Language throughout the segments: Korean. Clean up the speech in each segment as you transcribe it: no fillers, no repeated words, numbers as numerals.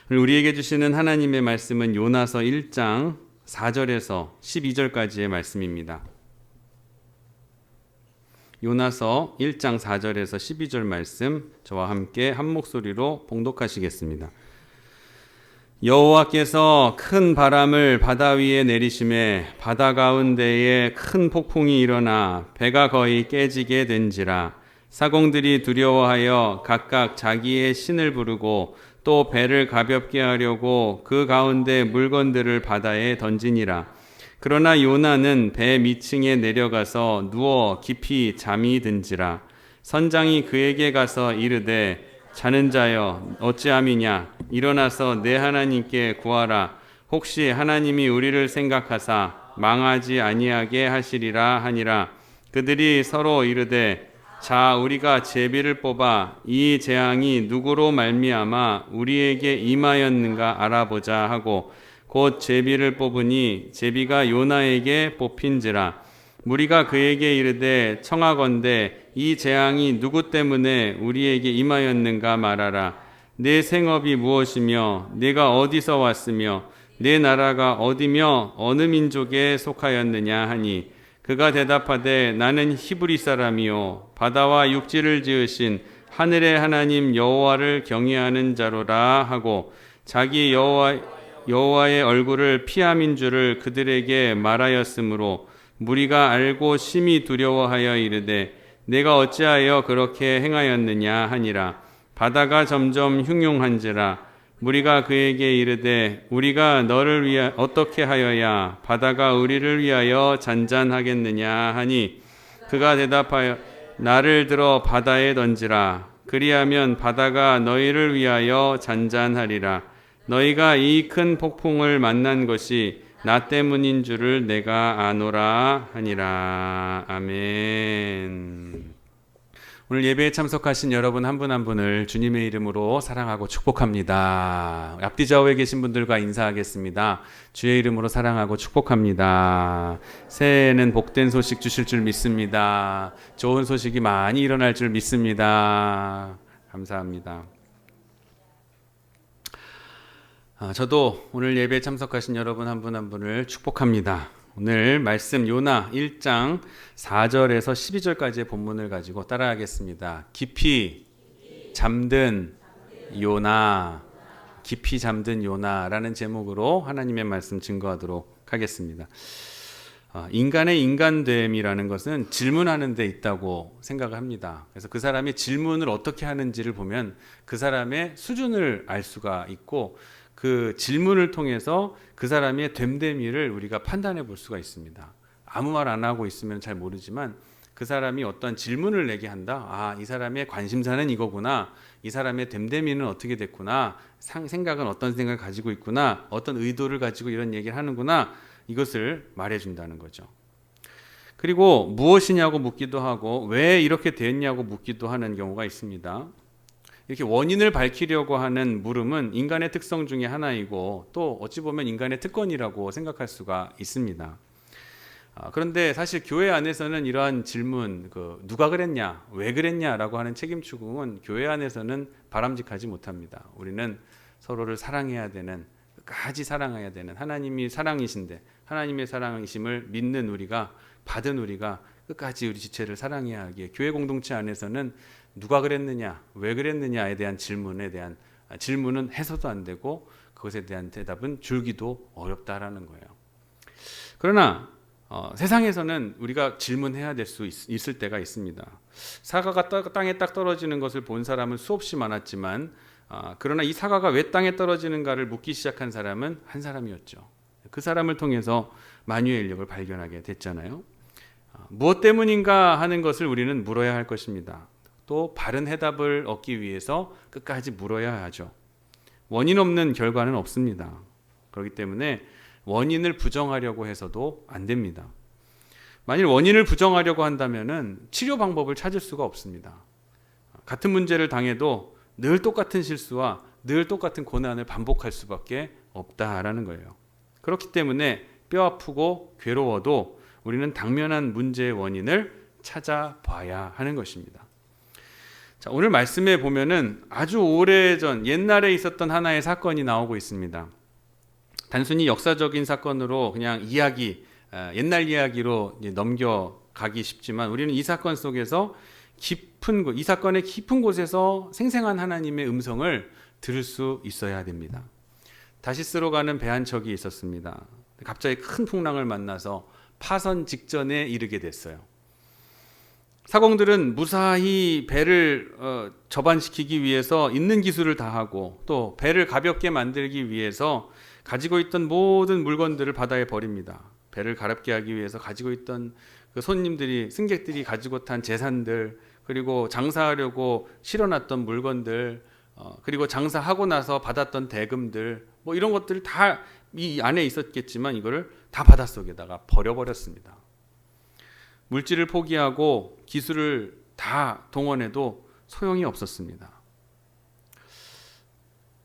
오늘 우리에게 주시는 하나님의 말씀은 요나서 1장 4절에서 12절까지의 말씀입니다. 요나서 1장 4절에서 12절 말씀 저와 함께 한 목소리로 봉독하시겠습니다. 여호와께서 큰 바람을 바다 위에 내리심에 바다 가운데에 큰 폭풍이 일어나 배가 거의 깨지게 된지라. 사공들이 두려워하여 각각 자기의 신을 부르고 또 배를 가볍게 하려고 그 가운데 물건들을 바다에 던지니라. 그러나 요나는 배 밑층에 내려가서 누워 깊이 잠이 든지라. 선장이 그에게 가서 이르되 자는 자여 어찌함이냐. 일어나서 내 하나님께 구하라. 혹시 하나님이 우리를 생각하사 망하지 아니하게 하시리라 하니라. 그들이 서로 이르되 자 우리가 제비를 뽑아 이 재앙이 누구로 말미암아 우리에게 임하였는가 알아보자 하고 곧 제비를 뽑으니 제비가 요나에게 뽑힌지라. 무리가 그에게 이르되 청하건대 이 재앙이 누구 때문에 우리에게 임하였는가 말하라. 내 생업이 무엇이며 내가 어디서 왔으며 내 나라가 어디며 어느 민족에 속하였느냐 하니 그가 대답하되 나는 히브리 사람이요 바다와 육지를 지으신 하늘의 하나님 여호와를 경외하는 자로라 하고 자기 여호와의 얼굴을 피함인 줄을 그들에게 말하였으므로 무리가 알고 심히 두려워하여 이르되 내가 어찌하여 그렇게 행하였느냐 하니라. 바다가 점점 흉흉한지라. 무리가 그에게 이르되 우리가 너를 위하여 어떻게 하여야 바다가 우리를 위하여 잔잔하겠느냐 하니 그가 대답하여 나를 들어 바다에 던지라. 그리하면 바다가 너희를 위하여 잔잔하리라. 너희가 이 큰 폭풍을 만난 것이 나 때문인 줄을 내가 아노라 하니라. 아멘. 오늘 예배에 참석하신 여러분 한 분 한 분을 주님의 이름으로 사랑하고 축복합니다. 앞뒤 좌우에 계신 분들과 인사하겠습니다. 주의 이름으로 사랑하고 축복합니다. 새해에는 복된 소식 주실 줄 믿습니다. 좋은 소식이 많이 일어날 줄 믿습니다. 감사합니다. 저도 오늘 예배에 참석하신 여러분 한 분 한 분을 축복합니다. 오늘 말씀 요나 1장 4절에서 12절까지의 본문을 가지고 따라하겠습니다. 깊이 잠든 요나, 깊이 잠든 요나라는 제목으로 하나님의 말씀 증거하도록 하겠습니다. 인간의 인간됨이라는 것은 질문하는 데 있다고 생각을 합니다. 그래서 그 사람이 질문을 어떻게 하는지를 보면 그 사람의 수준을 알 수가 있고 그 질문을 통해서 그 사람의 됨됨이를 우리가 판단해 볼 수가 있습니다. 아무 말 안 하고 있으면 잘 모르지만 그 사람이 어떤 질문을 내게 한다. 아, 이 사람의 관심사는 이거구나. 이 사람의 됨됨이는 어떻게 됐구나. 생각은 어떤 생각을 가지고 있구나. 어떤 의도를 가지고 이런 얘기를 하는구나. 이것을 말해준다는 거죠. 그리고 무엇이냐고 묻기도 하고 왜 이렇게 됐냐고 묻기도 하는 경우가 있습니다. 이렇게 원인을 밝히려고 하는 물음은 인간의 특성 중에 하나이고 또 어찌 보면 인간의 특권이라고 생각할 수가 있습니다. 그런데 사실 교회 안에서는 이러한 질문, 누가 그랬냐, 왜 그랬냐라고 하는 책임 추궁은 교회 안에서는 바람직하지 못합니다. 우리는 서로를 사랑해야 되는, 끝까지 사랑해야 되는 하나님이 사랑이신데 하나님의 사랑이심을 믿는 우리가, 받은 우리가 끝까지 우리 지체를 사랑해야 하기에 교회 공동체 안에서는 누가 그랬느냐, 왜 그랬느냐에 대한 질문은 해서도 안 되고 그것에 대한 대답은 줄기도 어렵다라는 거예요. 그러나 세상에서는 우리가 질문해야 될 수 있을 때가 있습니다. 사과가 땅에 딱 떨어지는 것을 본 사람은 수없이 많았지만 그러나 이 사과가 왜 땅에 떨어지는가를 묻기 시작한 사람은 한 사람이었죠. 그 사람을 통해서 만유의 인력을 발견하게 됐잖아요. 무엇 때문인가 하는 것을 우리는 물어야 할 것입니다. 또 바른 해답을 얻기 위해서 끝까지 물어야 하죠. 원인 없는 결과는 없습니다. 그렇기 때문에 원인을 부정하려고 해서도 안 됩니다. 만일 원인을 부정하려고 한다면은 치료 방법을 찾을 수가 없습니다. 같은 문제를 당해도 늘 똑같은 실수와 늘 똑같은 고난을 반복할 수밖에 없다라는 거예요. 그렇기 때문에 뼈 아프고 괴로워도 우리는 당면한 문제의 원인을 찾아봐야 하는 것입니다. 자, 오늘 말씀에 보면은 아주 오래전 옛날에 있었던 하나의 사건이 나오고 있습니다. 단순히 역사적인 사건으로 그냥 옛날 이야기로 넘겨가기 쉽지만 우리는 이 사건 속에서 이 사건의 깊은 곳에서 생생한 하나님의 음성을 들을 수 있어야 됩니다. 다시스로 가는 배 한 척이 있었습니다. 갑자기 큰 풍랑을 만나서 파선 직전에 이르게 됐어요. 사공들은 무사히 배를 접안시키기 위해서 있는 기술을 다하고 또 배를 가볍게 만들기 위해서 가지고 있던 모든 물건들을 바다에 버립니다. 배를 가볍게 하기 위해서 가지고 있던 그 승객들이 가지고 탄 재산들, 그리고 장사하려고 실어놨던 물건들, 그리고 장사하고 나서 받았던 대금들, 뭐 이런 것들을 다 이 안에 있었겠지만 이거를 다 바닷속에다가 버려버렸습니다. 물질을 포기하고 기술을 다 동원해도 소용이 없었습니다.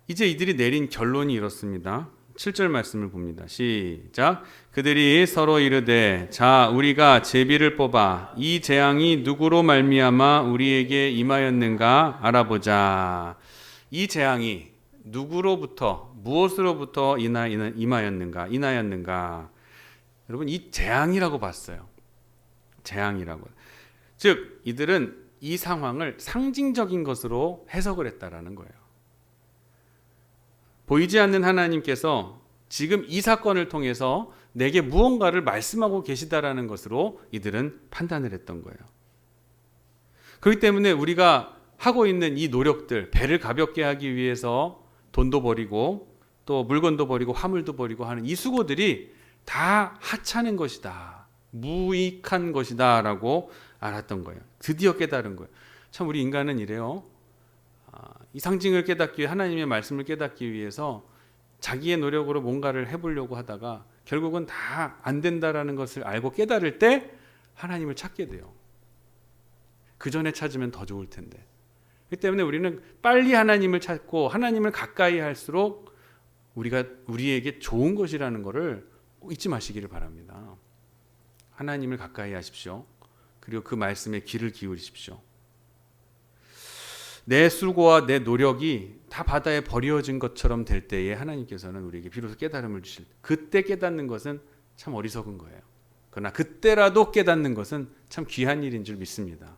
이제 이들이 내린 결론이 이렇습니다. 7절 말씀을 봅니다. 시작. 그들이 서로 이르되 자 우리가 제비를 뽑아 이 재앙이 누구로 말미암아 우리에게 임하였는가 알아보자. 이 재앙이 누구로부터 무엇으로부터 임하였는가 인하였는가. 여러분 이 재앙이라고 봤어요. 재앙이라고. 즉 이들은 이 상황을 상징적인 것으로 해석을 했다라는 거예요. 보이지 않는 하나님께서 지금 이 사건을 통해서 내게 무언가를 말씀하고 계시다라는 것으로 이들은 판단을 했던 거예요. 그렇기 때문에 우리가 하고 있는 이 노력들, 배를 가볍게 하기 위해서 돈도 버리고 또 물건도 버리고 화물도 버리고 하는 이 수고들이 다 하찮은 것이다. 무익한 것이다 라고 알았던 거예요. 드디어 깨달은 거예요. 참 우리 인간은 이래요. 이 상징을 깨닫기 위해 하나님의 말씀을 깨닫기 위해서 자기의 노력으로 뭔가를 해보려고 하다가 결국은 다 안 된다라는 것을 알고 깨달을 때 하나님을 찾게 돼요. 그 전에 찾으면 더 좋을 텐데. 그렇기 때문에 우리는 빨리 하나님을 찾고 하나님을 가까이 할수록 우리에게 좋은 것이라는 것을 잊지 마시기를 바랍니다. 하나님을 가까이 하십시오. 그리고 그 말씀에 귀를 기울이십시오. 내 수고와 내 노력이 다 바다에 버려진 것처럼 될 때에 하나님께서는 우리에게 비로소 깨달음을 주실 그때 깨닫는 것은 참 어리석은 거예요. 그러나 그때라도 깨닫는 것은 참 귀한 일인 줄 믿습니다.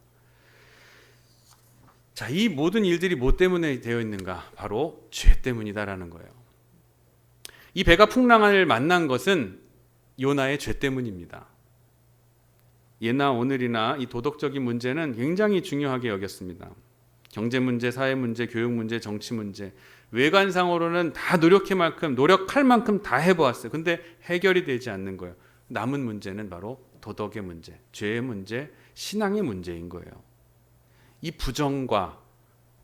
자, 이 모든 일들이 뭐 때문에 되어 있는가? 바로 죄 때문이다라는 거예요. 이 배가 풍랑을 만난 것은 요나의 죄 때문입니다. 예나 오늘이나 이 도덕적인 문제는 굉장히 중요하게 여겼습니다. 경제 문제, 사회 문제, 교육 문제, 정치 문제, 외관상으로는 다 노력할 만큼 다 해보았어요. 근데 해결이 되지 않는 거예요. 남은 문제는 바로 도덕의 문제, 죄의 문제, 신앙의 문제인 거예요. 이 부정과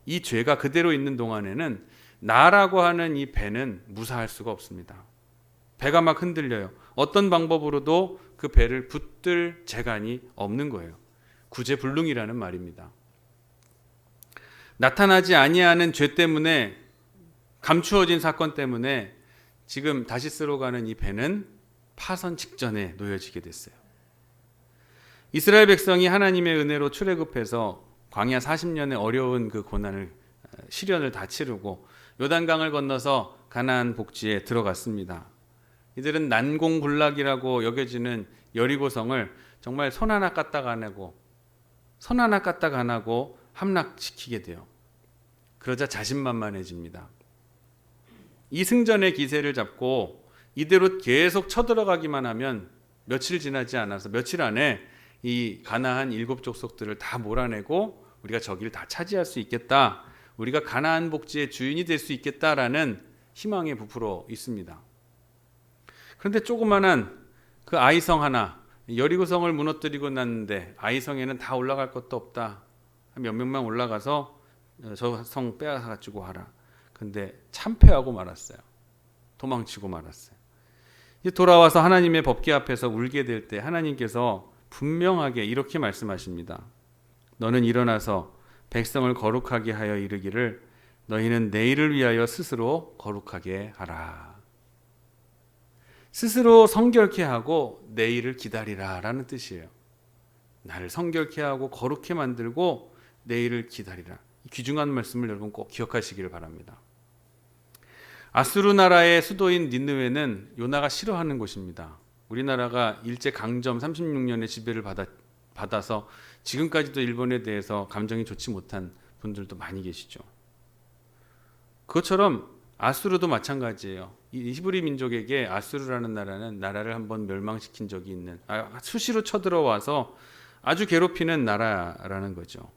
이 죄가 그대로 있는 동안에는 나라고 하는 이 배는 무사할 수가 없습니다. 배가 막 흔들려요. 어떤 방법으로도 그 배를 붙들 재간이 없는 거예요. 구제불능이라는 말입니다. 나타나지 아니하는 죄 때문에 감추어진 사건 때문에 지금 다시스로 가는 이 배는 파선 직전에 놓여지게 됐어요. 이스라엘 백성이 하나님의 은혜로 출애굽해서 광야 40년의 어려운 그 고난을 시련을 다 치르고 요단강을 건너서 가나안 복지에 들어갔습니다. 이들은 난공불락이라고 여겨지는 여리고성을 정말 손 하나 까딱 안 하고 함락시키게 돼요. 그러자 자신만만해집니다. 이 승전의 기세를 잡고 이대로 계속 쳐들어가기만 하면 며칠 지나지 않아서 며칠 안에 이 가나안 7족속들을 다 몰아내고 우리가 저기를 다 차지할 수 있겠다. 우리가 가나안 복지의 주인이 될 수 있겠다라는 희망에 부풀어 있습니다. 그런데 조그만한 그 아이성 하나, 여리고성을 무너뜨리고 났는데 아이성에는 다 올라갈 것도 없다. 몇 명만 올라가서 저 성 빼앗아가지고 하라. 근데 참패하고 말았어요. 도망치고 말았어요. 이제 돌아와서 하나님의 법궤 앞에서 울게 될 때 하나님께서 분명하게 이렇게 말씀하십니다. 너는 일어나서 백성을 거룩하게 하여 이르기를 너희는 내일을 위하여 스스로 거룩하게 하라. 스스로 성결케 하고 내일을 기다리라 라는 뜻이에요. 나를 성결케 하고 거룩해 만들고 내일을 기다리라. 귀중한 말씀을 여러분 꼭 기억하시기를 바랍니다. 아수르 나라의 수도인 니느웨는 요나가 싫어하는 곳입니다. 우리나라가 일제 강점 36년의 지배를 받아서 지금까지도 일본에 대해서 감정이 좋지 못한 분들도 많이 계시죠. 그것처럼 아수르도 마찬가지예요. 이 히브리 민족에게 아수르라는 나라는 나라를 한번 멸망시킨 적이 있는, 수시로 쳐들어와서 아주 괴롭히는 나라라는 거죠.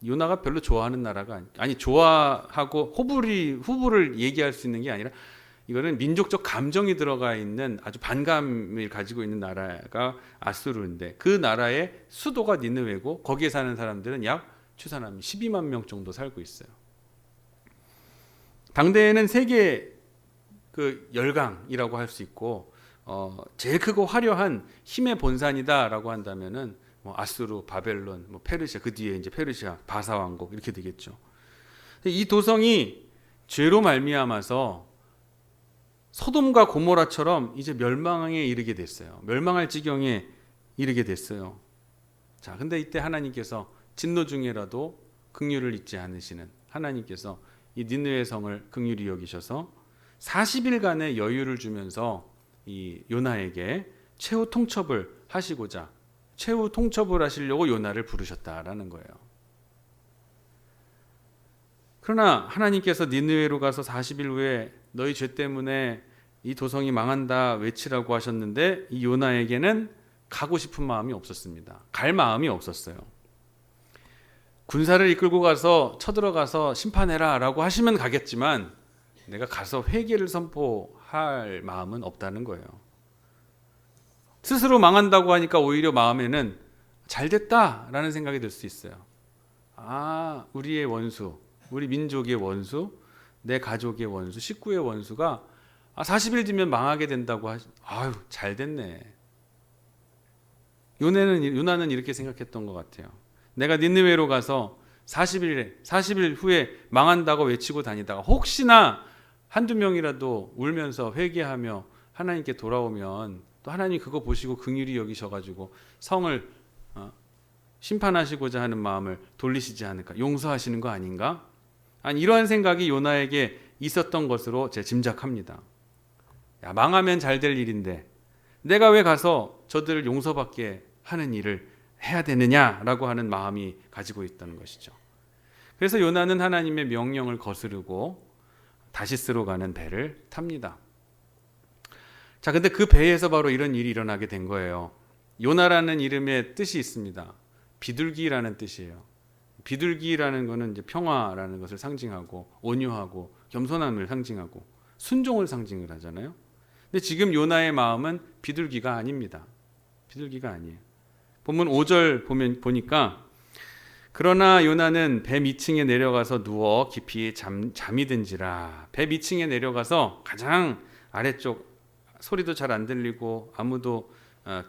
요나가 별로 좋아하는 나라가 좋아하고 후보를 얘기할 수 있는 게 아니라 이거는 민족적 감정이 들어가 있는 아주 반감을 가지고 있는 나라가 아수르인데, 그 나라의 수도가 니느웨고 거기에 사는 사람들은 약 추산하면 12만 명 정도 살고 있어요. 당대에는 세계 그 열강이라고 할 수 있고, 제일 크고 화려한 힘의 본산이다라고 한다면은 뭐 아수르, 바벨론, 뭐 페르시아, 그 뒤에 이제 페르시아, 바사 왕국 이렇게 되겠죠. 이 도성이 죄로 말미암아서 소돔과 고모라처럼 이제 멸망에 이르게 됐어요. 멸망할 지경에 이르게 됐어요. 자, 근데 이때 하나님께서 진노 중에라도 긍휼을 잊지 않으시는 하나님께서 이 니느웨 성을 긍휼히 여기셔서 40일간의 여유를 주면서 이 요나에게 최후 통첩을 하시고자, 최후 통첩을 하시려고 요나를 부르셨다라는 거예요. 그러나 하나님께서 니느웨로 가서 40일 후에 너희 죄 때문에 이 도성이 망한다 외치라고 하셨는데, 이 요나에게는 가고 싶은 마음이 없었습니다. 갈 마음이 없었어요. 군사를 이끌고 가서 쳐들어가서 심판해라 라고 하시면 가겠지만, 내가 가서 회개를 선포할 마음은 없다는 거예요. 스스로 망한다고 하니까 오히려 마음에는 잘됐다라는 생각이 들 수 있어요. 우리의 원수, 우리 민족의 원수, 내 가족의 원수, 식구의 원수가 40일 뒤면 망하게 된다고 잘됐네. 요나는 이렇게 생각했던 것 같아요. 내가 니느웨로 가서 40일 후에 망한다고 외치고 다니다가 혹시나 한두 명이라도 울면서 회개하며 하나님께 돌아오면 또 하나님이 그거 보시고 긍휼히 여기셔가지고 성을 심판하시고자 하는 마음을 돌리시지 않을까, 용서하시는 거 아닌가? 이러한 생각이 요나에게 있었던 것으로 제가 짐작합니다. 망하면 잘 될 일인데 내가 왜 가서 저들을 용서받게 하는 일을 해야 되느냐라고 하는 마음이 가지고 있다는 것이죠. 그래서 요나는 하나님의 명령을 거스르고 다시스로 가는 배를 탑니다. 자, 근데 그 배에서 바로 이런 일이 일어나게 된 거예요. 요나라는 이름의 뜻이 있습니다. 비둘기라는 뜻이에요. 비둘기라는 것은 이제 평화라는 것을 상징하고, 온유하고 겸손함을 상징하고 순종을 상징을 하잖아요. 근데 지금 요나의 마음은 비둘기가 아닙니다. 비둘기가 아니에요. 본문 5절 보니까, 그러나 요나는 배 밑층에 내려가서 누워 깊이 잠이 든지라. 배 밑층에 내려가서 가장 아래쪽, 소리도 잘 안 들리고 아무도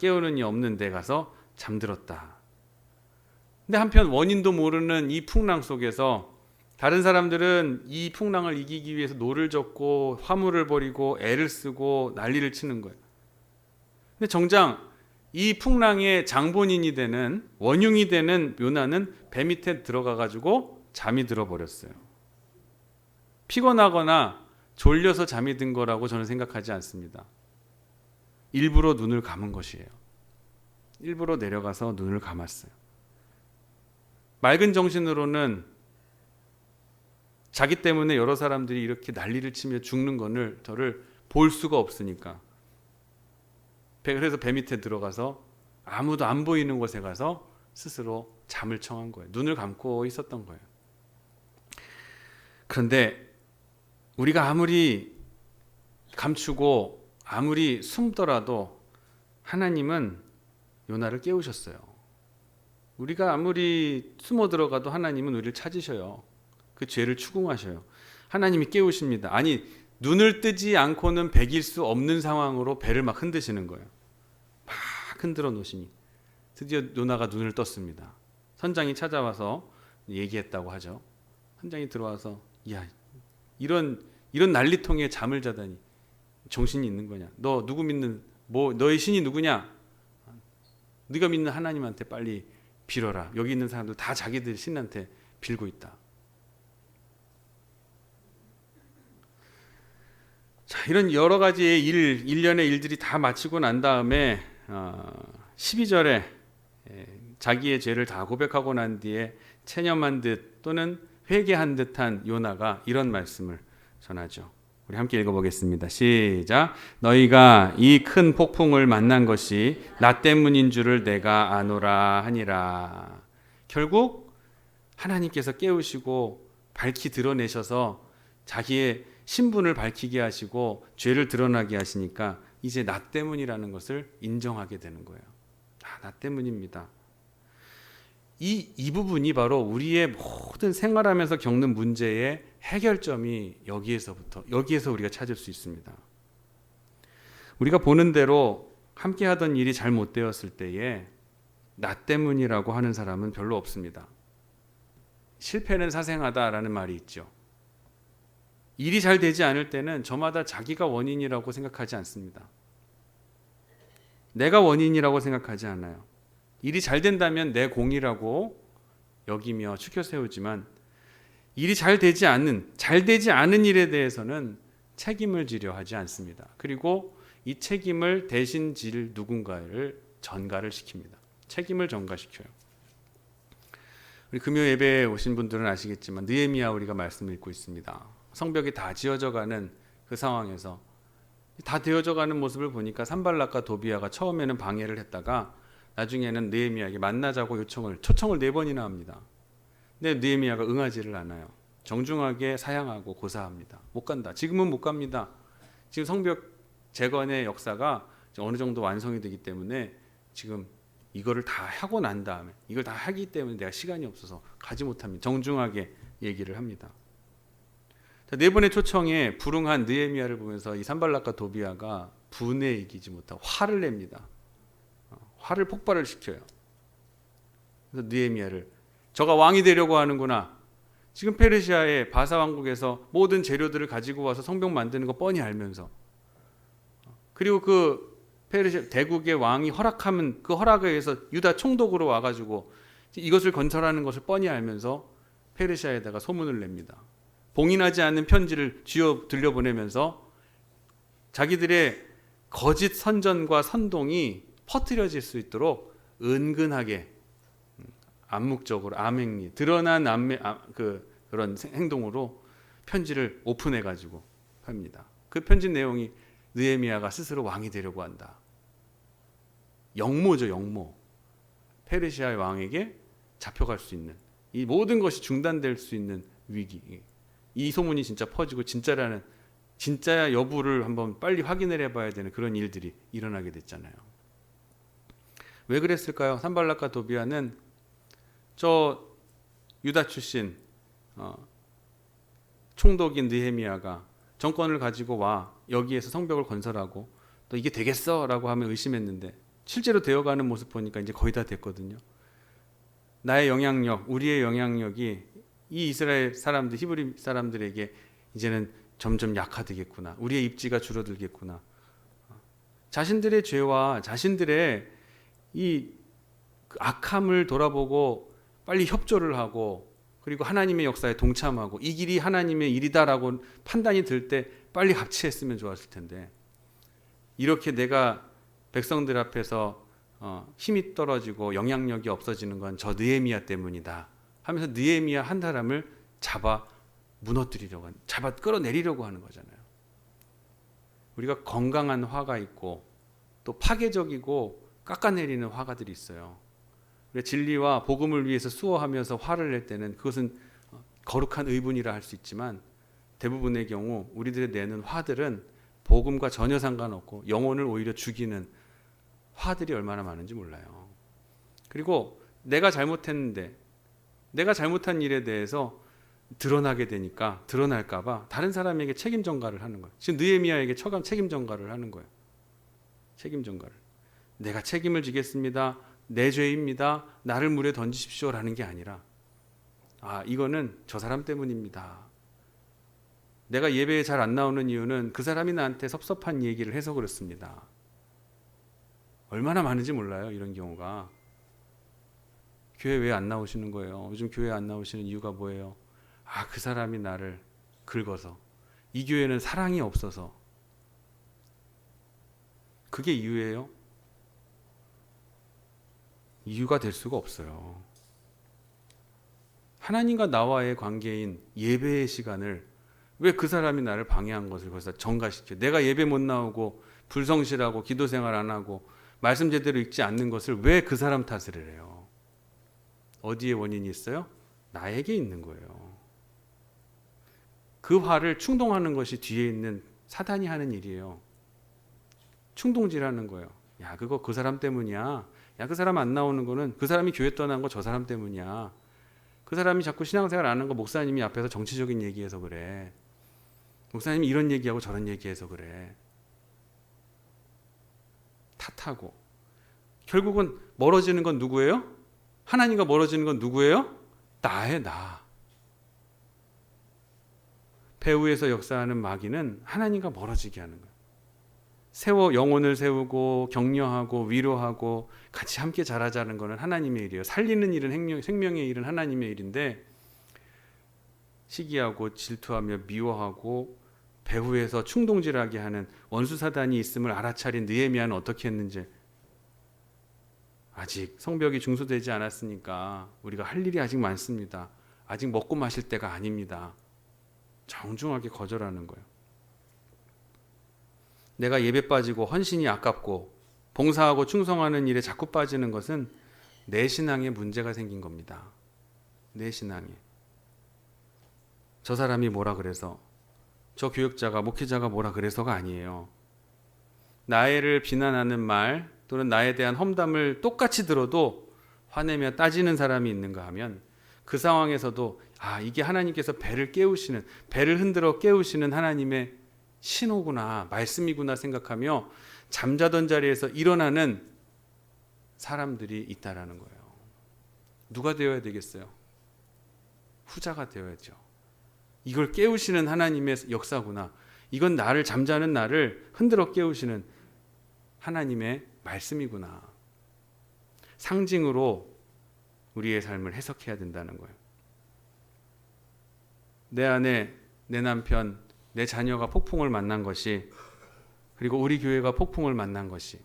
깨우는 이 없는 데 가서 잠들었다. 근데 한편 원인도 모르는 이 풍랑 속에서 다른 사람들은 이 풍랑을 이기기 위해서 노를 젓고 화물을 벌이고 애를 쓰고 난리를 치는 거예요. 근데 정작 이 풍랑의 장본인이 되는, 원흉이 되는 요나는 배 밑에 들어가 가지고 잠이 들어 버렸어요. 피곤하거나 졸려서 잠이 든 거라고 저는 생각하지 않습니다. 일부러 눈을 감은 것이에요. 일부러 내려가서 눈을 감았어요. 맑은 정신으로는 자기 때문에 여러 사람들이 이렇게 난리를 치며 죽는 거를 저를 볼 수가 없으니까, 그래서 배 밑에 들어가서 아무도 안 보이는 곳에 가서 스스로 잠을 청한 거예요. 눈을 감고 있었던 거예요. 그런데 우리가 아무리 감추고 아무리 숨더라도 하나님은 요나를 깨우셨어요. 우리가 아무리 숨어 들어가도 하나님은 우리를 찾으셔요. 그 죄를 추궁하셔요. 하나님이 깨우십니다. 눈을 뜨지 않고는 배길 수 없는 상황으로 배를 막 흔드시는 거예요. 막 흔들어 놓으시니 드디어 요나가 눈을 떴습니다. 선장이 찾아와서 얘기했다고 하죠. 선장이 들어와서, 이런 난리통에 잠을 자다니 정신이 있는 거냐? 너 누구 믿는, 너의 신이 누구냐? 네가 믿는 하나님한테 빨리 빌어라. 여기 있는 사람들 다 자기들 신한테 빌고 있다. 자, 이런 여러 가지의 일련의 일들이 다 마치고 난 다음에 12절에 자기의 죄를 다 고백하고 난 뒤에 체념한 듯 또는 회개한 듯한 요나가 이런 말씀을 전하죠. 우리 함께 읽어보겠습니다. 시작. 너희가 이 큰 폭풍을 만난 것이 나 때문인 줄을 내가 아노라 하니라. 결국 하나님께서 깨우시고 밝히 드러내셔서 자기의 신분을 밝히게 하시고 죄를 드러나게 하시니까 이제 나 때문이라는 것을 인정하게 되는 거예요. 나 때문입니다. 이 부분이 바로 우리의 모든 생활하면서 겪는 문제의 해결점이 여기에서 우리가 찾을 수 있습니다. 우리가 보는 대로 함께 하던 일이 잘못되었을 때에 나 때문이라고 하는 사람은 별로 없습니다. 실패는 사생하다라는 말이 있죠. 일이 잘 되지 않을 때는 저마다 자기가 원인이라고 생각하지 않습니다. 내가 원인이라고 생각하지 않아요. 일이 잘 된다면 내 공이라고 여기며 추켜 세우지만 일이 잘 되지 않은 일에 대해서는 책임을 지려 하지 않습니다. 그리고 이 책임을 대신 질 누군가를 전가를 시킵니다. 책임을 전가시켜요. 우리 금요 예배에 오신 분들은 아시겠지만 느헤미야 우리가 말씀을 읽고 있습니다. 성벽이 다 지어져가는 그 상황에서 다 되어져가는 모습을 보니까 산발락과 도비아가 처음에는 방해를 했다가 나중에는 느헤미야에게 만나자고 초청을 4번이나 합니다. 근데 느헤미야가 응하지를 않아요. 정중하게 사양하고 고사합니다. 못 간다. 지금은 못 갑니다. 지금 성벽 재건의 역사가 어느 정도 완성이 되기 때문에 지금 이거를 다 하고 난 다음에 이걸 다 하기 때문에 내가 시간이 없어서 가지 못합니다. 정중하게 얘기를 합니다. 4번의 초청에 불응한 느헤미야를 보면서 이 산발락과 도비아가 분에 이기지 못하고 화를 냅니다. 화를 폭발을 시켜요. 그래서 느헤미야를 저가 왕이 되려고 하는구나. 지금 페르시아의 바사 왕국에서 모든 재료들을 가지고 와서 성벽 만드는 거 뻔히 알면서 그리고 그 페르시아 대국의 왕이 허락하면 그 허락에 의해서 유다 총독으로 와가지고 이것을 건설하는 것을 뻔히 알면서 페르시아에다가 소문을 냅니다. 봉인하지 않는 편지를 쥐어 들려보내면서 자기들의 거짓 선전과 선동이 퍼뜨려질 수 있도록 은근하게 암묵적으로 암행리 드러난 그런 행동으로 편지를 오픈해 가지고 합니다. 그 편지 내용이 느헤미야가 스스로 왕이 되려고 한다. 영모죠, 영모. 페르시아의 왕에게 잡혀갈 수 있는 이 모든 것이 중단될 수 있는 위기. 이 소문이 진짜 퍼지고 진짜야 여부를 한번 빨리 확인을 해봐야 되는 그런 일들이 일어나게 됐잖아요. 왜 그랬을까요? 산발락과 도비아는 저 유다 출신 총독인 느헤미야가 정권을 가지고 와 여기에서 성벽을 건설하고 또 이게 되겠어라고 하면 의심했는데 실제로 되어가는 모습 보니까 이제 거의 다 됐거든요. 나의 영향력, 우리의 영향력이 이 이스라엘 사람들, 히브리 사람들에게 이제는 점점 약화되겠구나. 우리의 입지가 줄어들겠구나. 자신들의 죄와 자신들의 이 악함을 돌아보고 빨리 협조를 하고 그리고 하나님의 역사에 동참하고 이 길이 하나님의 일이다라고 판단이 들 때 빨리 합치했으면 좋았을 텐데 이렇게 내가 백성들 앞에서 힘이 떨어지고 영향력이 없어지는 건 저 느헤미야 때문이다 하면서 느헤미야 한 사람을 잡아 끌어내리려고 하는 거잖아요. 우리가 건강한 화가 있고 또 파괴적이고 깎아내리는 화가들이 있어요. 진리와 복음을 위해서 수호하면서 화를 낼 때는 그것은 거룩한 의분이라 할 수 있지만 대부분의 경우 우리들의 내는 화들은 복음과 전혀 상관없고 영혼을 오히려 죽이는 화들이 얼마나 많은지 몰라요. 그리고 내가 잘못했는데 내가 잘못한 일에 대해서 드러나게 되니까 드러날까 봐 다른 사람에게 책임 전가를 하는 거예요. 지금 느헤미야에게 책임 전가를 하는 거예요. 책임 전가를. 내가 책임을 지겠습니다. 내 죄입니다. 나를 물에 던지십시오라는 게 아니라 이거는 저 사람 때문입니다. 내가 예배에 잘 안 나오는 이유는 그 사람이 나한테 섭섭한 얘기를 해서 그렇습니다. 얼마나 많은지 몰라요. 이런 경우가. 교회 왜 안 나오시는 거예요? 요즘 교회 안 나오시는 이유가 뭐예요? 그 사람이 나를 긁어서. 이 교회는 사랑이 없어서. 그게 이유예요? 이유가 될 수가 없어요. 하나님과 나와의 관계인 예배의 시간을 왜 그 사람이 나를 방해한 것을 거기서 전가시켜. 내가 예배 못 나오고 불성실하고 기도 생활 안 하고 말씀 제대로 읽지 않는 것을 왜 그 사람 탓을 해요? 어디에 원인이 있어요? 나에게 있는 거예요. 그 화를 충동하는 것이 뒤에 있는 사단이 하는 일이에요. 충동질하는 거예요. 야, 그거 그 사람 때문이야. 야, 그 사람 안 나오는 거는 그 사람이 교회 떠난 거 저 사람 때문이야. 그 사람이 자꾸 신앙생활 안 하는 거 목사님이 앞에서 정치적인 얘기해서 그래. 목사님이 이런 얘기하고 저런 얘기해서 그래. 탓하고. 결국은 멀어지는 건 누구예요? 하나님과 멀어지는 건 누구예요? 나예요, 나. 배후에서 역사하는 마귀는 하나님과 멀어지게 하는 거예요. 영혼을 세우고 격려하고 위로하고 같이 함께 자라자는 것은 하나님의 일이에요. 살리는 일은 생명의 일은 하나님의 일인데 시기하고 질투하며 미워하고 배후에서 충동질하게 하는 원수 사단이 있음을 알아차린 느헤미야는 어떻게 했는지 아직 성벽이 중수되지 않았으니까 우리가 할 일이 아직 많습니다. 아직 먹고 마실 때가 아닙니다. 정중하게 거절하는 거예요. 내가 예배 빠지고 헌신이 아깝고 봉사하고 충성하는 일에 자꾸 빠지는 것은 내 신앙에 문제가 생긴 겁니다. 내 신앙에. 저 사람이 뭐라 그래서, 저 교육자가 목회자가 뭐라 그래서가 아니에요. 나를 비난하는 말 또는 나에 대한 험담을 똑같이 들어도 화내며 따지는 사람이 있는가 하면 그 상황에서도 이게 하나님께서 배를 흔들어 깨우시는 하나님의 신호구나, 말씀이구나 생각하며 잠자던 자리에서 일어나는 사람들이 있다라는 거예요. 누가 되어야 되겠어요? 후자가 되어야죠. 이걸 깨우시는 하나님의 역사구나. 이건 잠자는 나를 흔들어 깨우시는 하나님의 말씀이구나. 상징으로 우리의 삶을 해석해야 된다는 거예요. 내 아내, 내 남편, 내 자녀가 폭풍을 만난 것이, 그리고 우리 교회가 폭풍을 만난 것이,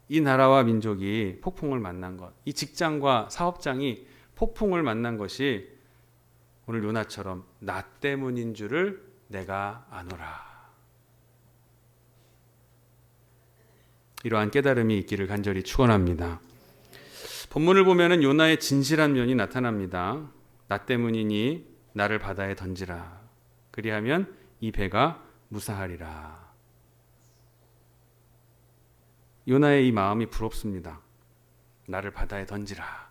이 나라와 민족이 폭풍을 만난 것, 이 직장과 사업장이 폭풍을 만난 것이 오늘 요나처럼 나 때문인 줄을 내가 아노라. 이러한 깨달음이 있기를 간절히 축원합니다. 본문을 보면은 요나의 진실한 면이 나타납니다. 나 때문이니 나를 바다에 던지라. 그리하면 이 배가 무사하리라. 요나의 이 마음이 부럽습니다. 나를 바다에 던지라.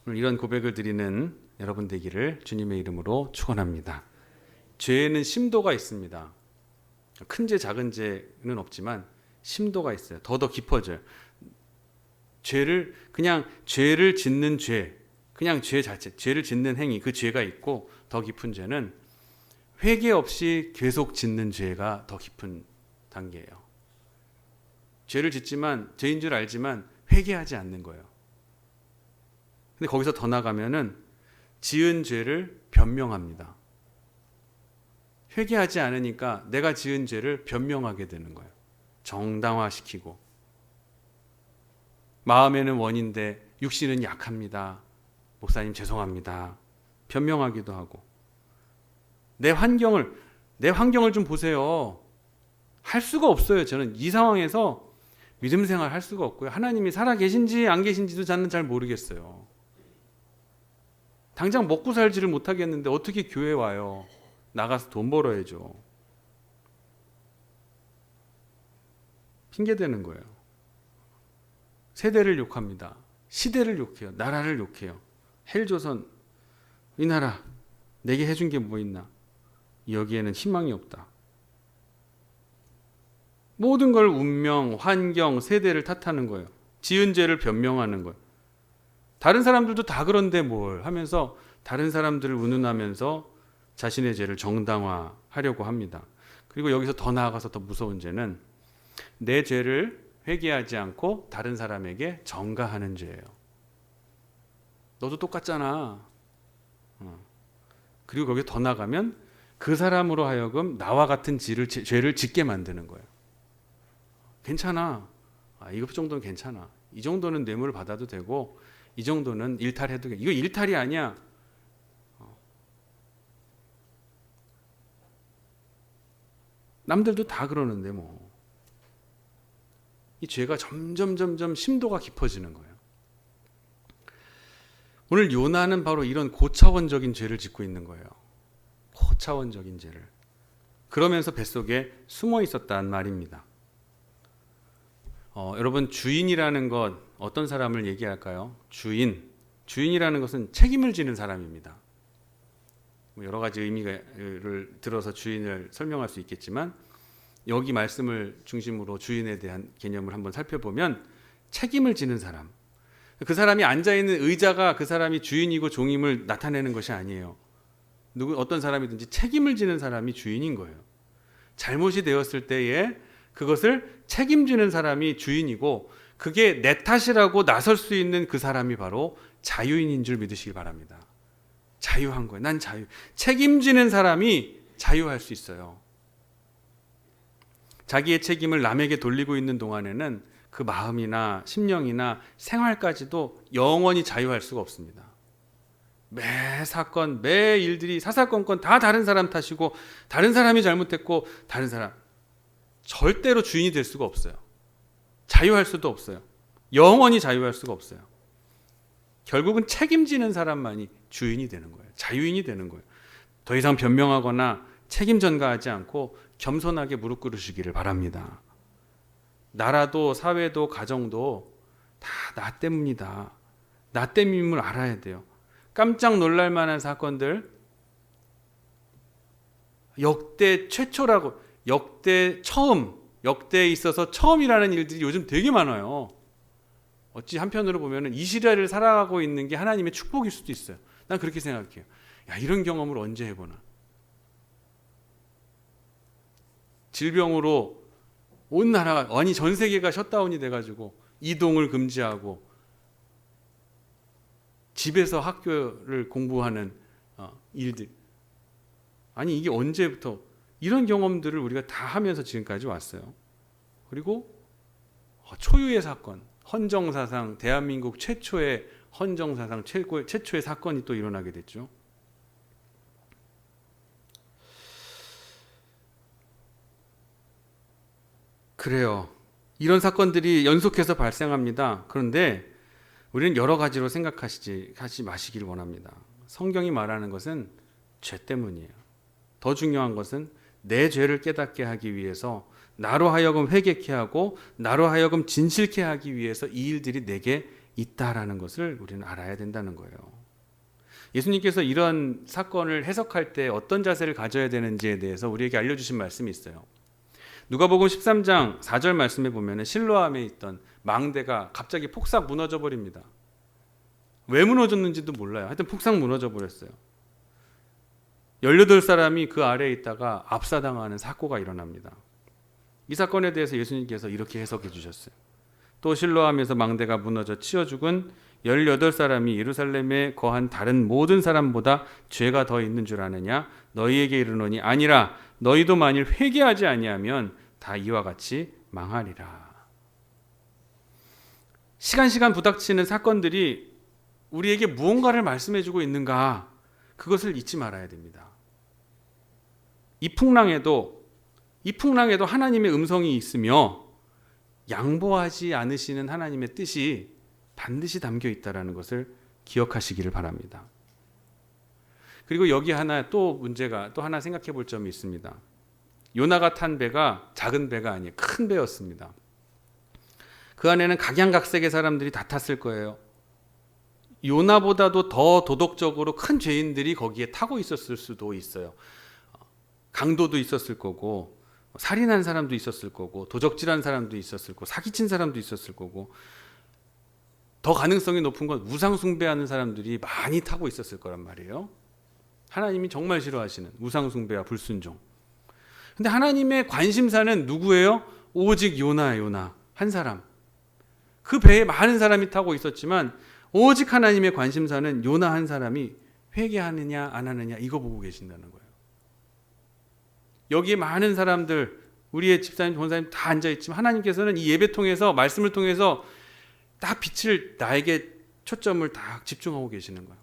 오늘 이런 고백을 드리는 여러분 되기를 주님의 이름으로 축원합니다. 죄에는 심도가 있습니다. 큰 죄, 작은 죄는 없지만 심도가 있어요. 더 깊어져요. 그냥 죄를 짓는 죄, 그냥 죄 자체, 죄를 짓는 행위, 그 죄가 있고, 더 깊은 죄는 회개 없이 계속 짓는 죄가 더 깊은 단계예요. 죄를 짓지만, 죄인 줄 알지만 회개하지 않는 거예요. 근데 거기서 더 나가면은 지은 죄를 변명합니다. 회개하지 않으니까 내가 지은 죄를 변명하게 되는 거예요. 정당화시키고. 마음에는 원인데 육신은 약합니다. 목사님 죄송합니다. 변명하기도 하고. 내 환경을 좀 보세요. 할 수가 없어요. 저는 이 상황에서 믿음 생활 할 수가 없고요. 하나님이 살아 계신지 안 계신지도 저는 잘 모르겠어요. 당장 먹고 살지를 못하겠는데 어떻게 교회 와요? 나가서 돈 벌어야죠. 핑계대는 거예요. 세대를 욕합니다. 시대를 욕해요. 나라를 욕해요. 헬조선, 이 나라 내게 해준 게 뭐 있나? 여기에는 희망이 없다. 모든 걸 운명, 환경, 세대를 탓하는 거예요. 지은 죄를 변명하는 거예요. 다른 사람들도 다 그런데 뭘 하면서 다른 사람들을 운운하면서 자신의 죄를 정당화하려고 합니다. 그리고 여기서 더 나아가서 더 무서운 죄는 내 죄를 회개하지 않고 다른 사람에게 전가하는 죄예요. 너도 똑같잖아. 그리고 거기에 더 나가면 그 사람으로 하여금 나와 같은 죄를 짓게 만드는 거예요. 괜찮아. 이거 정도는 괜찮아. 이 정도는 뇌물을 받아도 되고 이 정도는 일탈해도 돼. 이거 일탈이 아니야. 남들도 다 그러는데 뭐. 이 죄가 점점 심도가 깊어지는 거예요. 오늘 요나는 바로 이런 고차원적인 죄를 짓고 있는 거예요. 고차원적인 죄를. 그러면서 뱃속에 숨어 있었단 말입니다. 여러분, 주인이라는 것 어떤 사람을 얘기할까요? 주인이라는 것은 책임을 지는 사람입니다. 여러 가지 의미를 들어서 주인을 설명할 수 있겠지만 여기 말씀을 중심으로 주인에 대한 개념을 한번 살펴보면 책임을 지는 사람, 그 사람이 앉아있는 의자가 그 사람이 주인이고 종임을 나타내는 것이 아니에요. 어떤 사람이든지 책임을 지는 사람이 주인인 거예요. 잘못이 되었을 때에 그것을 책임지는 사람이 주인이고 그게 내 탓이라고 나설 수 있는 그 사람이 바로 자유인인 줄 믿으시기 바랍니다. 자유한 거예요. 난 자유. 책임지는 사람이 자유할 수 있어요. 자기의 책임을 남에게 돌리고 있는 동안에는 그 마음이나 심령이나 생활까지도 영원히 자유할 수가 없습니다. 매 사건, 매 일들이 사사건건 다 다른 사람 탓이고 다른 사람이 잘못했고 다른 사람. 절대로 주인이 될 수가 없어요. 자유할 수도 없어요. 영원히 자유할 수가 없어요. 결국은 책임지는 사람만이 주인이 되는 거예요. 자유인이 되는 거예요. 더 이상 변명하거나 책임 전가하지 않고 겸손하게 무릎 꿇으시기를 바랍니다. 나라도 사회도 가정도 다 나 때문이다. 나 때문임을 알아야 돼요. 깜짝 놀랄 만한 사건들, 역대 최초라고, 역대에 있어서 처음이라는 일들이 요즘 되게 많아요. 어찌 한편으로 보면 이 시대를 살아가고 있는 게 하나님의 축복일 수도 있어요. 난 그렇게 생각해요. 이런 경험을 언제 해보나. 질병으로 온 나라가, 아니 전 세계가 셧다운이 돼가지고 이동을 금지하고 집에서 학교를 공부하는 일들. 아니 이게 언제부터 이런 경험들을 우리가 다 하면서 지금까지 왔어요. 그리고 초유의 사건, 헌정사상, 대한민국 최초의 헌정사상 최초의 사건이 또 일어나게 됐죠. 그래요. 이런 사건들이 연속해서 발생합니다. 그런데 우리는 여러 가지로 생각하지 마시기를 원합니다. 성경이 말하는 것은 죄 때문이에요. 더 중요한 것은 내 죄를 깨닫게 하기 위해서 나로 하여금 회개케 하고 나로 하여금 진실케 하기 위해서 이 일들이 내게 있다라는 것을 우리는 알아야 된다는 거예요. 예수님께서 이런 사건을 해석할 때 어떤 자세를 가져야 되는지에 대해서 우리에게 알려주신 말씀이 있어요. 누가복음 13장 4절 말씀에 보면 실로암에 있던 망대가 갑자기 폭삭 무너져 버립니다. 왜 무너졌는지도 몰라요. 하여튼 폭삭 무너져 버렸어요. 18사람이 그 아래에 있다가 압사당하는 사고가 일어납니다. 이 사건에 대해서 예수님께서 이렇게 해석해 주셨어요. 또 실로암에서 망대가 무너져 치어 죽은 18사람이 예루살렘에 거한 다른 모든 사람보다 죄가 더 있는 줄 아느냐? 너희에게 이르노니 아니라 너희도 만일 회개하지 아니하면 다 이와 같이 망하리라. 시간 부닥치는 사건들이 우리에게 무언가를 말씀해주고 있는가? 그것을 잊지 말아야 됩니다. 이 풍랑에도 하나님의 음성이 있으며 양보하지 않으시는 하나님의 뜻이 반드시 담겨 있다는 것을 기억하시기를 바랍니다. 그리고 여기 또 하나 생각해 볼 점이 있습니다. 요나가 탄 배가 작은 배가 아니에요. 큰 배였습니다. 그 안에는 각양각색의 사람들이 다 탔을 거예요. 요나보다도 더 도덕적으로 큰 죄인들이 거기에 타고 있었을 수도 있어요. 강도도 있었을 거고 살인한 사람도 있었을 거고 도적질한 사람도 있었을 거고 사기친 사람도 있었을 거고 더 가능성이 높은 건 우상숭배하는 사람들이 많이 타고 있었을 거란 말이에요. 하나님이 정말 싫어하시는 우상숭배와 불순종. 근데 하나님의 관심사는 누구예요? 오직 요나 한 사람. 그 배에 많은 사람이 타고 있었지만 오직 하나님의 관심사는 요나 한 사람이 회개하느냐 안 하느냐 이거 보고 계신다는 거예요. 여기에 많은 사람들, 우리의 집사님, 권사님 다 앉아있지만 하나님께서는 이 예배 통해서, 말씀을 통해서 딱 빛을, 나에게 초점을 딱 집중하고 계시는 거예요.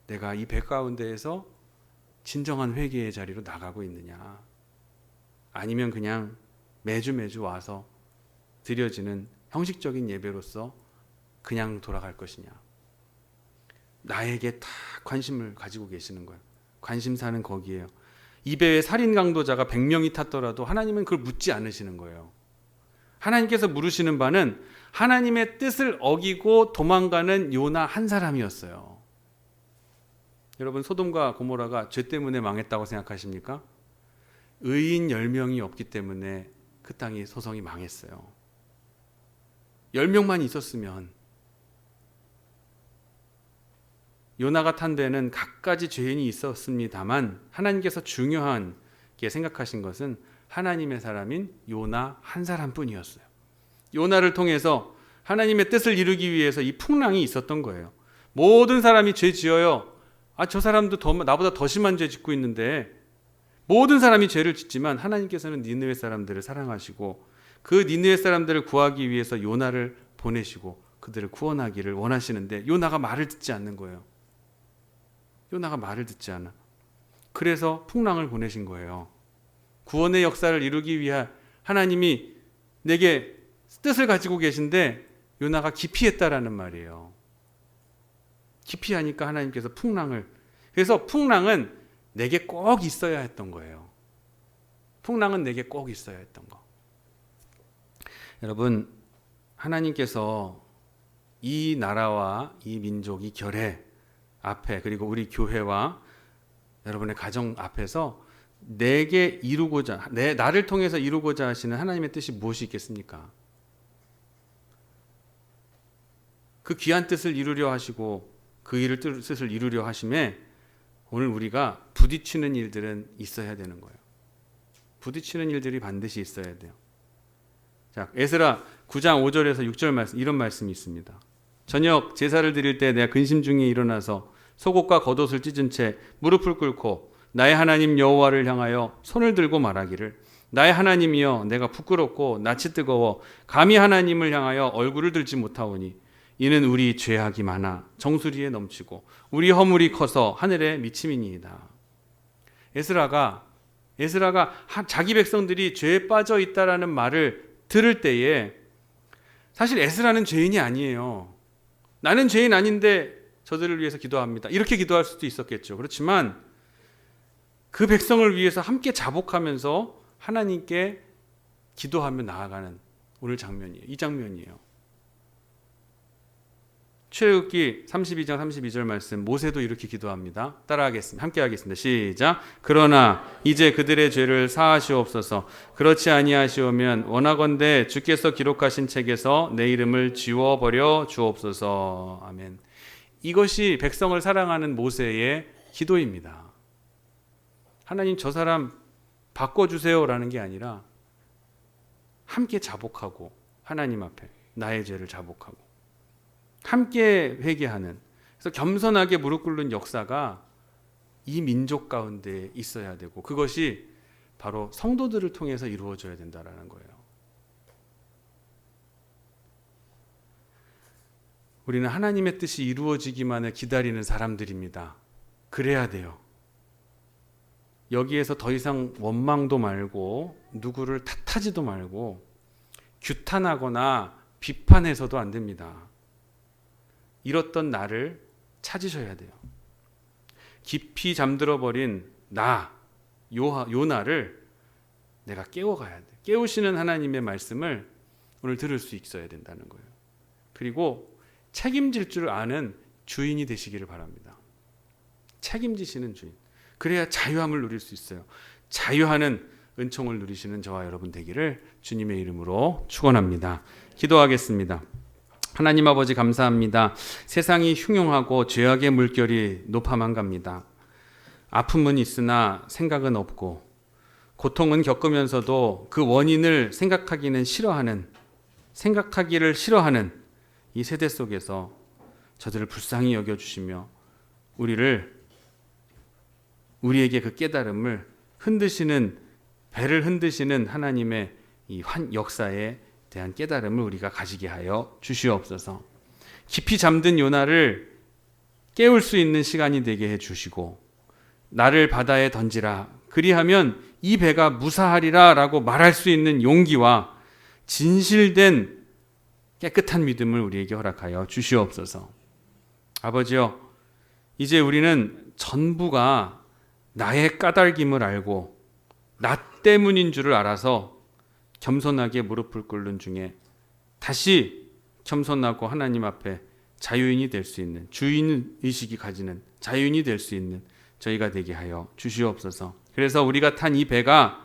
내가 이 배 가운데에서 진정한 회개의 자리로 나가고 있느냐, 아니면 그냥 매주 와서 드려지는 형식적인 예배로서 그냥 돌아갈 것이냐. 나에게 다 관심을 가지고 계시는 거예요. 관심사는 거기에요. 이 배에 살인 강도자가 100명이 탔더라도 하나님은 그걸 묻지 않으시는 거예요. 하나님께서 물으시는 바는 하나님의 뜻을 어기고 도망가는 요나 한 사람이었어요. 여러분, 소돔과 고모라가 죄 때문에 망했다고 생각하십니까? 의인 10명이 없기 때문에 그 땅이, 소성이 망했어요. 10명만 있었으면, 요나가 탄 배는 갖가지 죄인이 있었습니다만 하나님께서 중요하게 생각하신 것은 하나님의 사람인 요나 한 사람뿐이었어요. 요나를 통해서 하나님의 뜻을 이루기 위해서 이 풍랑이 있었던 거예요. 모든 사람이 죄 지어요. 저 사람도 나보다 더 심한 죄 짓고 있는데, 모든 사람이 죄를 짓지만 하나님께서는 니느웨 사람들을 사랑하시고 그 니느웨 사람들을 구하기 위해서 요나를 보내시고 그들을 구원하기를 원하시는데, 요나가 말을 듣지 않는 거예요. 요나가 말을 듣지 않아. 그래서 풍랑을 보내신 거예요. 구원의 역사를 이루기 위해 하나님이 내게 뜻을 가지고 계신데 요나가 기피했다라는 말이에요. 기피하니까 하나님께서 풍랑을, 그래서 풍랑은 내게 꼭 있어야 했던 거예요. 풍랑은 내게 꼭 있어야 했던 거. 여러분, 하나님께서 이 나라와 이 민족, 이 결의 앞에, 그리고 우리 교회와 여러분의 가정 앞에서 내게 이루고자, 나를 통해서 이루고자 하시는 하나님의 뜻이 무엇이 있겠습니까? 그 귀한 뜻을 이루려 하시고 그 뜻을 이루려 하심에 오늘 우리가 부딪히는 일들은 있어야 되는 거예요. 부딪히는 일들이 반드시 있어야 돼요. 자, 에스라 9장 5절에서 6절 말씀, 이런 말씀이 있습니다. 저녁 제사를 드릴 때 내가 근심 중에 일어나서 속옷과 겉옷을 찢은 채 무릎을 꿇고 나의 하나님 여호와를 향하여 손을 들고 말하기를, 나의 하나님이여, 내가 부끄럽고 낯이 뜨거워 감히 하나님을 향하여 얼굴을 들지 못하오니 이는 우리 죄악이 많아 정수리에 넘치고 우리 허물이 커서 하늘에 미침이니이다. 에스라가 자기 백성들이 죄에 빠져 있다라는 말을 들을 때에, 사실 에스라는 죄인이 아니에요. 나는 죄인 아닌데 저들을 위해서 기도합니다, 이렇게 기도할 수도 있었겠죠. 그렇지만 그 백성을 위해서 함께 자복하면서 하나님께 기도하며 나아가는 오늘 장면이에요. 이 장면이에요. 출애굽기 32장 32절 말씀, 모세도 이렇게 기도합니다. 따라하겠습니다. 함께 하겠습니다. 시작. 그러나 이제 그들의 죄를 사하시옵소서. 그렇지 아니하시오면 원하건대 주께서 기록하신 책에서 내 이름을 지워버려 주옵소서. 아멘. 이것이 백성을 사랑하는 모세의 기도입니다. 하나님, 저 사람 바꿔주세요라는 게 아니라 함께 자복하고 하나님 앞에 나의 죄를 자복하고 함께 회개하는, 그래서 겸손하게 무릎 꿇는 역사가 이 민족 가운데 있어야 되고, 그것이 바로 성도들을 통해서 이루어져야 된다는 거예요. 우리는 하나님의 뜻이 이루어지기만을 기다리는 사람들입니다. 그래야 돼요. 여기에서 더 이상 원망도 말고 누구를 탓하지도 말고 규탄하거나 비판해서도 안 됩니다. 잃었던 나를 찾으셔야 돼요. 깊이 잠들어버린 요나를 내가 깨워가야 돼. 깨우시는 하나님의 말씀을 오늘 들을 수 있어야 된다는 거예요. 그리고 책임질 줄 아는 주인이 되시기를 바랍니다. 책임지시는 주인. 그래야 자유함을 누릴 수 있어요. 자유하는 은총을 누리시는 저와 여러분 되기를 주님의 이름으로 축원합니다. 기도하겠습니다. 하나님 아버지, 감사합니다. 세상이 흉흉하고 죄악의 물결이 높아만 갑니다. 아픔은 있으나 생각은 없고, 고통은 겪으면서도 그 원인을 생각하기를 싫어하는 이 세대 속에서 저들을 불쌍히 여겨주시며 우리에게 그 깨달음을 배를 흔드시는 하나님의 이 역사에 대한 깨달음을 우리가 가지게 하여 주시옵소서. 깊이 잠든 요나를 깨울 수 있는 시간이 되게 해주시고, 나를 바다에 던지라, 그리하면 이 배가 무사하리라 라고 말할 수 있는 용기와 진실된 깨끗한 믿음을 우리에게 허락하여 주시옵소서. 아버지여, 이제 우리는 전부가 나의 까닭임을 알고 나 때문인 줄을 알아서 겸손하게 무릎을 꿇는 중에 다시 겸손하고 하나님 앞에 자유인이 될 수 있는, 주인의식이 가지는 자유인이 될 수 있는 저희가 되게 하여 주시옵소서. 그래서 우리가 탄 이 배가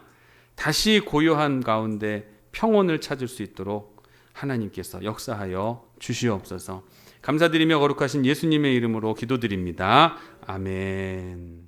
다시 고요한 가운데 평온을 찾을 수 있도록 하나님께서 역사하여 주시옵소서. 감사드리며 거룩하신 예수님의 이름으로 기도드립니다. 아멘.